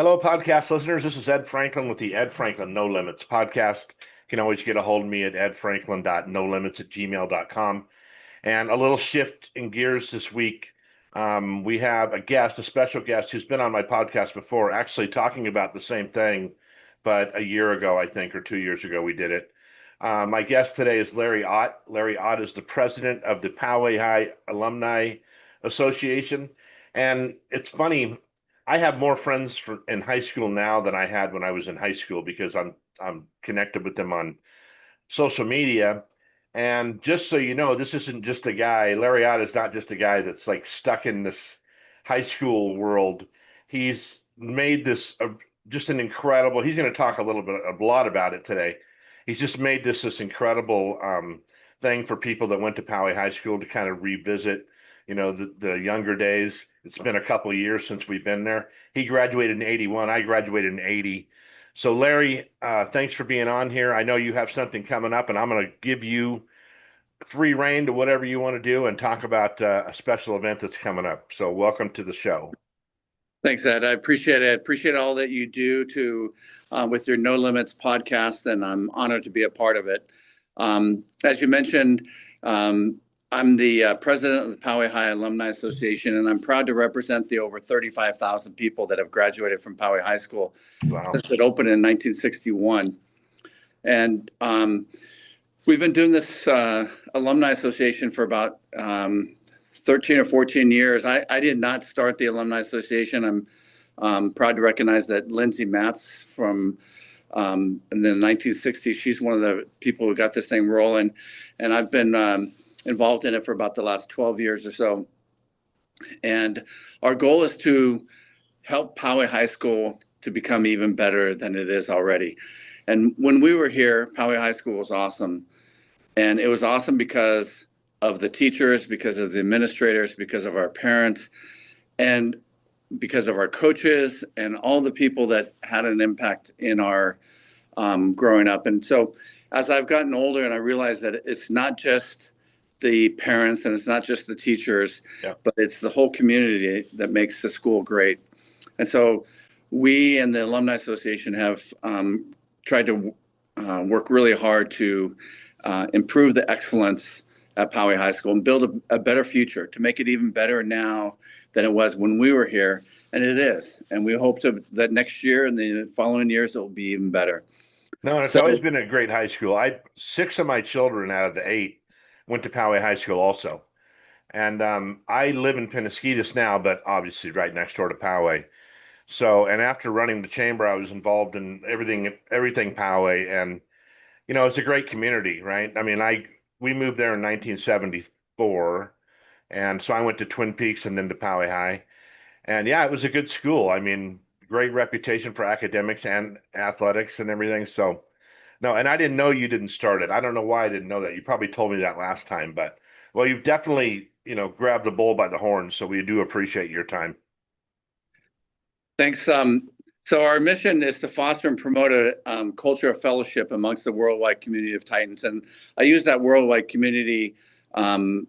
Hello, podcast listeners. This is Ed Franklin with the Ed Franklin No Limits podcast. You can always get a hold of me at edfranklin.nolimits@gmail.com. And a little shift in gears this week. We have a guest, a special guest who's been on my podcast before, actually talking about the same thing, but a year ago, I think, or 2 years ago, we did it. My guest today is Larry Ott. Larry Ott is the president of the Poway High Alumni Association. And it's funny, I have more friends in high school now than I had when I was in high school because I'm connected with them on social media. And just so you know, this isn't just a guy, Larry Ott is not just a guy that's like stuck in this high school world. He's made this just an incredible, he's going to talk a lot about it today. He's just made this incredible thing for people that went to Poway High School to kind of revisit, the younger days. It's been a couple of years since we've been there. He graduated in 81. I graduated in 80. So, Larry, thanks for being on here. I know you have something coming up, and I'm going to give you free reign to whatever you want to do and talk about a special event that's coming up. So, welcome to the show. Thanks, Ed. I appreciate it. I appreciate all that you do with your No Limits podcast, and I'm honored to be a part of it. As you mentioned, I'm the president of the Poway High Alumni Association, and I'm proud to represent the over 35,000 people that have graduated from Poway High School since it opened in 1961. And we've been doing this Alumni Association for about 13 or 14 years. I did not start the Alumni Association. I'm proud to recognize that Lindsay Matz from in the 1960s, she's one of the people who got this thing rolling. And I've been involved in it for about the last 12 years or so. And our goal is to help Poway High School to become even better than it is already. And when we were here, Poway High School was awesome. And it was awesome because of the teachers, because of the administrators, because of our parents, and because of our coaches and all the people that had an impact in our growing up. And so as I've gotten older and I realized that it's not just the parents and it's not just the teachers, but it's the whole community that makes the school great. And so we and the Alumni Association have tried to work really hard to improve the excellence at Poway High School and build a better future, to make it even better now than it was when we were here. And it is. And we hope that next year and the following years, it will be even better. No, and it's always been a great high school. Six of my children out of the eight went to Poway High School also. And I live in Penasquitos now, but obviously right next door to Poway. So, and after running the chamber, I was involved in everything Poway. And, it's a great community, right? I mean, we moved there in 1974. And so I went to Twin Peaks and then to Poway High. And yeah, it was a good school. I mean, great reputation for academics and athletics and everything. So, no, and I didn't know you didn't start it. I don't know why I didn't know that. You probably told me that last time, but well, you've definitely, grabbed the bull by the horns. So we do appreciate your time. Thanks. So our mission is to foster and promote a culture of fellowship amongst the worldwide community of Titans. And I use that worldwide community, because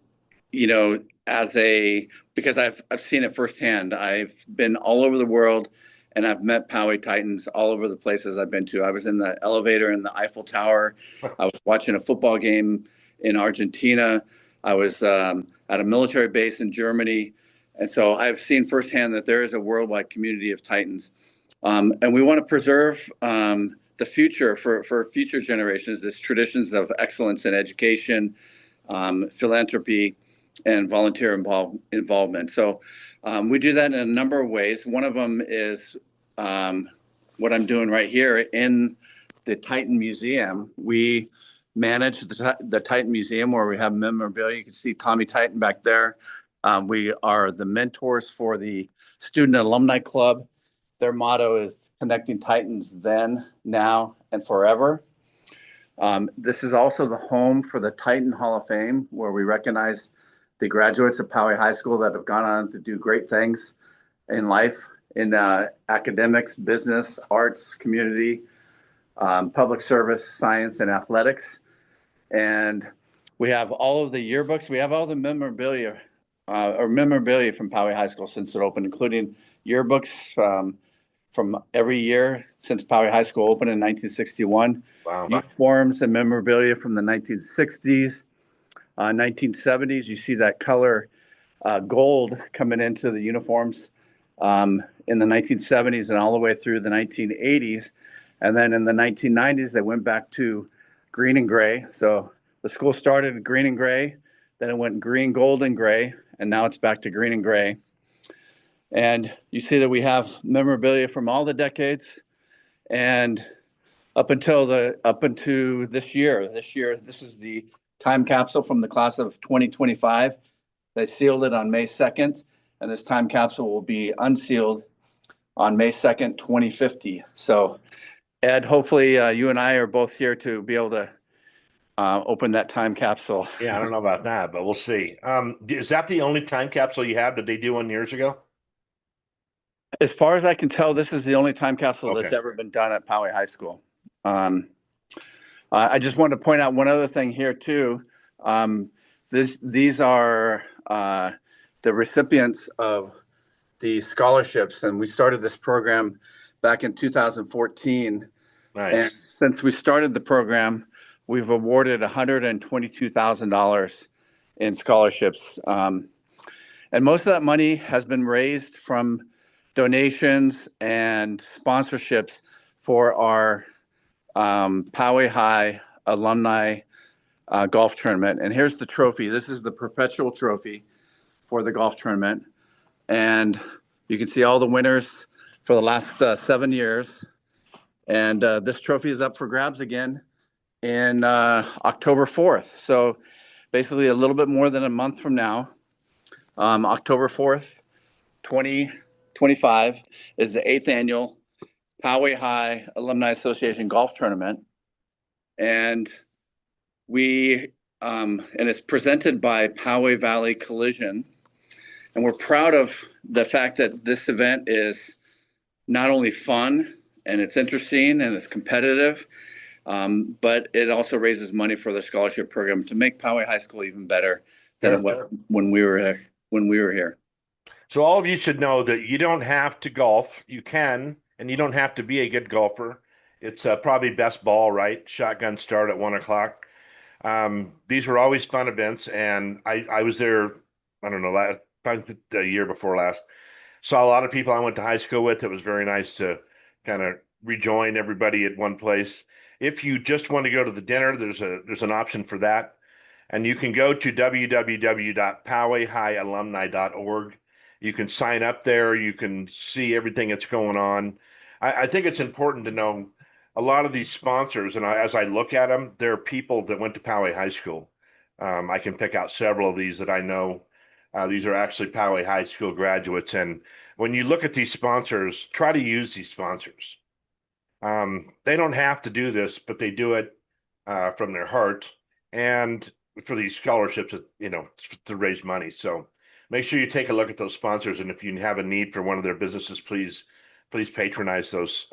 I've seen it firsthand. I've been all over the world and I've met Poway Titans all over the places I've been to. I was in the elevator in the Eiffel Tower. I was watching a football game in Argentina. I was at a military base in Germany. And so I've seen firsthand that there is a worldwide community of Titans. And we want to preserve the future for future generations, these traditions of excellence in education, philanthropy, and volunteer involvement. So we do that in a number of ways. One of them is what I'm doing right here in the Titan Museum. We manage the Titan Museum where we have memorabilia. You can see Tommy Titan back there. We are the mentors for the Student Alumni Club. Their motto is connecting Titans then, now, and forever. This is also the home for the Titan Hall of Fame, where we recognize the graduates of Poway High School that have gone on to do great things in life, in academics, business, arts, community, public service, science, and athletics. And we have all of the yearbooks. We have all the memorabilia from Poway High School since it opened, including yearbooks, from every year since Poway High School opened in 1961. Wow. Uniforms and memorabilia from the 1960s, 1970s. You see that color gold coming into the uniforms in the 1970s and all the way through the 1980s. And then in the 1990s, they went back to green and gray. So the school started green and gray, then it went green, gold, and gray, and now it's back to green and gray. And you see that we have memorabilia from all the decades, and up until this year. This is the time capsule from the class of 2025. They sealed it on May 2nd, and this time capsule will be unsealed on May 2nd, 2050. So, Ed, hopefully you and I are both here to be able to open that time capsule. Yeah, I don't know about that, but we'll see. Is that the only time capsule you have? Did they do one years ago? As far as I can tell, this is the only time capsule that's Okay. ever been done at Poway High School. I just wanted to point out one other thing here too. These are the recipients of the scholarships, and we started this program back in 2014. Nice. And since we started the program, we've awarded $122,000 in scholarships. And most of that money has been raised from donations and sponsorships for our Poway High Alumni golf tournament. And here's the trophy. This is the perpetual trophy for the golf tournament. And you can see all the winners for the last 7 years. And this trophy is up for grabs again in October 4th. So basically a little bit more than a month from now, October 4th, 2025 is the 8th annual Poway High Alumni Association golf tournament. And and it's presented by Poway Valley Collision. And we're proud of the fact that this event is not only fun and it's interesting and it's competitive, but it also raises money for the scholarship program to make Poway High School even better than it was when we were here. So all of you should know that you don't have to golf. You can, and you don't have to be a good golfer. It's probably best ball, right? Shotgun start at 1 o'clock. These were always fun events, and I was there, I don't know, probably the year before last. Saw a lot of people I went to high school with. It was very nice to kind of rejoin everybody at one place. If you just want to go to the dinner, there's an option for that. And you can go to www.powayhighalumni.org. You can sign up there. You can see everything that's going on. I think it's important to know a lot of these sponsors, and as I look at them, they're people that went to Poway High School. I can pick out several of these that I know. These are actually Poway High School graduates. And when you look at these sponsors, try to use these sponsors. They don't have to do this, but they do it from their heart. And for these scholarships, to raise money. So make sure you take a look at those sponsors, and if you have a need for one of their businesses, please patronize those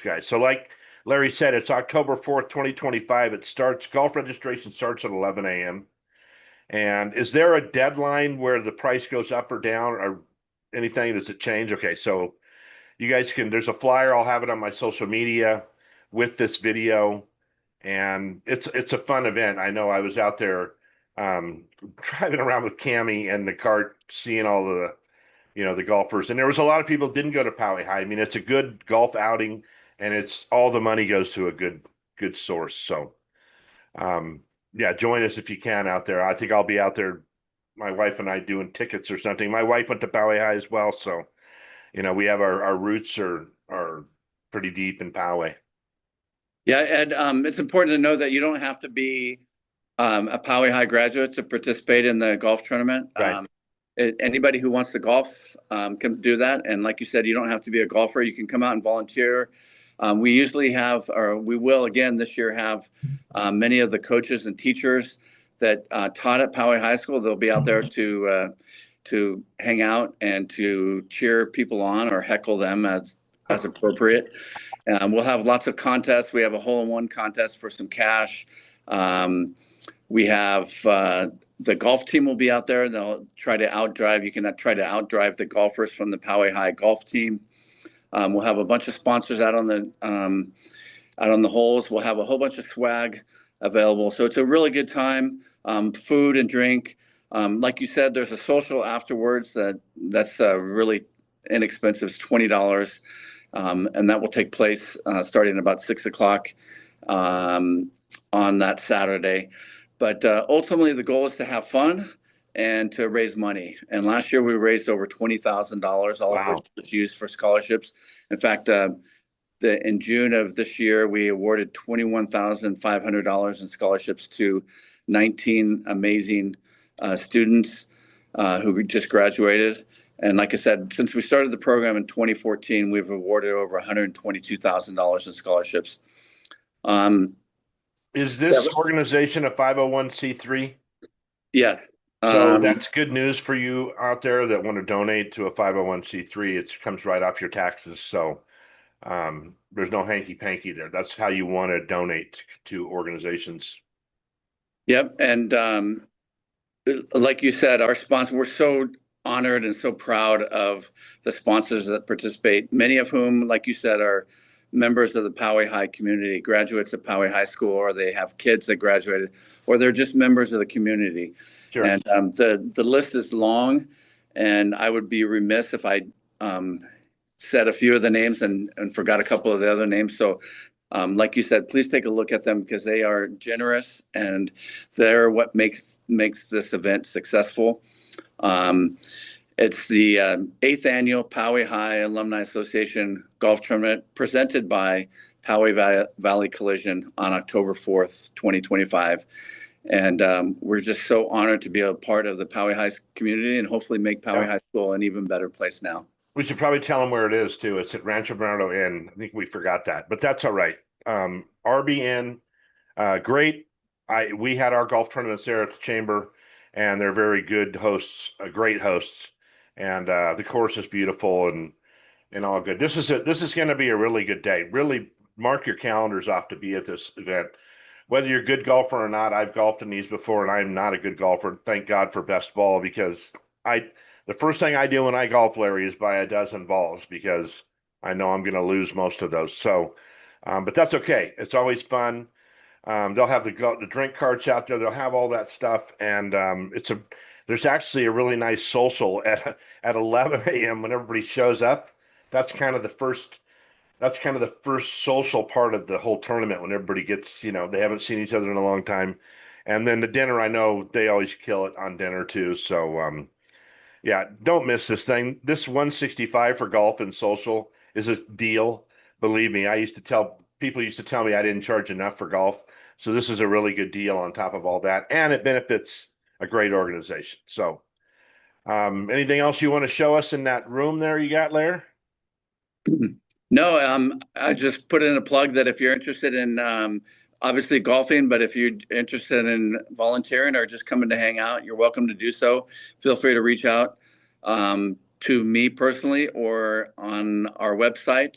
guys. So like Larry said, it's October 4th, 2025. Golf registration starts at 11 a.m. And is there a deadline where the price goes up or down or anything? Does it change? Okay, so you guys there's a flyer. I'll have it on my social media with this video. And it's a fun event. I know I was out there driving around with Cammy and the cart, seeing all the golfers, and there was a lot of people who didn't go to Poway High. I mean, it's a good golf outing, and it's all the money goes to a good source. So, yeah, join us if you can out there. I think I'll be out there, my wife and I doing tickets or something. My wife went to Poway High as well, so we have our roots are pretty deep in Poway. Yeah, Ed, it's important to know that you don't have to be a Poway High graduate to participate in the golf tournament. Right. Anybody who wants to golf can do that. And like you said, you don't have to be a golfer. You can come out and volunteer. We usually have, or we will again this year have many of the coaches and teachers that taught at Poway High School. They'll be out there to hang out and to cheer people on or heckle them as appropriate. We'll have lots of contests. We have a hole-in-one contest for some cash. We have the golf team will be out there. They'll try to outdrive. You can try to outdrive the golfers from the Poway High golf team. We'll have a bunch of sponsors out on the holes. We'll have a whole bunch of swag available. So it's a really good time. Food and drink. Like you said, there's a social afterwards that's really inexpensive. It's $20, and that will take place starting about 6 o'clock on that Saturday. But ultimately, the goal is to have fun and to raise money. And last year we raised over $20,000, all of which Wow. was used for scholarships. In fact, in June of this year, we awarded $21,500 in scholarships to 19 amazing students who just graduated. And like I said, since we started the program in 2014, we've awarded over $122,000 in scholarships. Is Yeah, this organization a 501c3? yeah. So that's good news for you out there that want to donate to a 501c3. It comes right off your taxes. So there's no hanky panky there. That's how you want to donate to organizations. Yep. And like you said, our sponsor, we're so honored and so proud of the sponsors that participate, many of whom, like you said, are members of the Poway High community, graduates of Poway High School, or they have kids that graduated, or they're just members of the community. Sure. And the list is long, and I would be remiss if I said a few of the names and forgot a couple of the other names. So like you said, please take a look at them because they are generous and they're what makes this event successful. It's the 8th annual Poway High Alumni Association Golf Tournament presented by Poway Valley Collision on October 4th, 2025. And we're just so honored to be a part of the Poway High community and hopefully make Poway Yeah. High School an even better place now. We should probably tell them where it is too. It's at Rancho Bernardo Inn. I think we forgot that, but that's all right. RBN, great. We had our golf tournaments there at the chamber, and they're very good hosts, great hosts, and the course is beautiful and all good. This is going to be a really good day. Really mark your calendars off to be at this event. Whether you're a good golfer or not, I've golfed in these before, and I'm not a good golfer. Thank God for best ball because I the first thing I do when I golf, Larry, is buy a dozen balls because I know I'm going to lose most of those. So, but that's okay. It's always fun. They'll have the drink carts out there. They'll have all that stuff, and there's actually a really nice social at 11 a.m. when everybody shows up. That's kind of the first. That's kind of the first social part of the whole tournament when everybody gets, they haven't seen each other in a long time, and then the dinner. I know they always kill it on dinner too. So yeah, don't miss this thing. This 165 for golf and social is a deal. Believe me, people used to tell me I didn't charge enough for golf. So this is a really good deal on top of all that, and it benefits a great organization. So, anything else you want to show us in that room there you got, Lair? No, I just put in a plug that if you're interested in obviously golfing, but if you're interested in volunteering or just coming to hang out, you're welcome to do so. Feel free to reach out to me personally or on our website,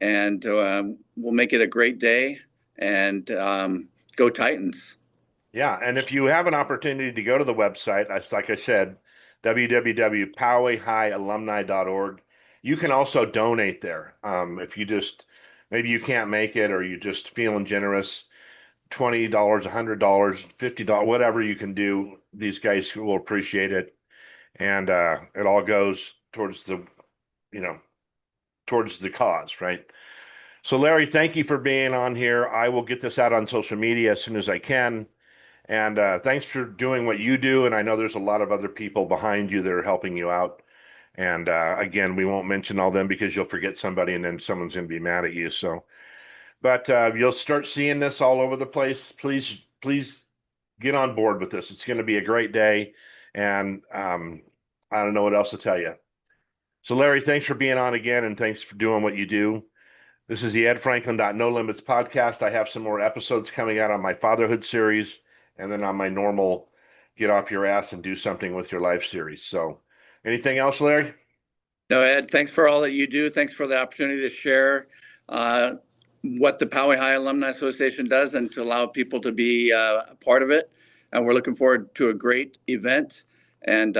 and we'll make it a great day. And go Titans. Yeah, and if you have an opportunity to go to the website, like I said, www.powayhighalumni.org, you can also donate there. If you just maybe you can't make it or you just feeling generous, $20, $100, $50, whatever you can do, these guys will appreciate it. And it all goes towards you know, towards the cause, right? So Larry, thank you for being on here. I will get this out on social media as soon as I can. And thanks for doing what you do. And I know there's a lot of other people behind you that are helping you out. And again, we won't mention all them because you'll forget somebody and then someone's going to be mad at you. So, but you'll start seeing this all over the place. Please get on board with this. It's going to be a great day. And I don't know what else to tell you. So, Larry, thanks for being on again. And thanks for doing what you do. This is the Ed Franklin No Limits podcast. I have some more episodes coming out on my fatherhood series and then on my normal get off your ass and do something with your life series. So, anything else, Larry? No, Ed, thanks for all that you do. Thanks for the opportunity to share what the Poway High Alumni Association does and to allow people to be a part of it. And we're looking forward to a great event. And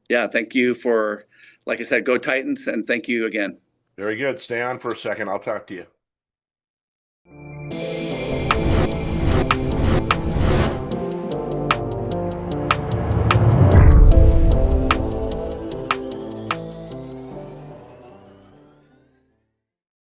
yeah, thank you for, like I said, go Titans, and thank you again. Very good. Stay on for a second. I'll talk to you.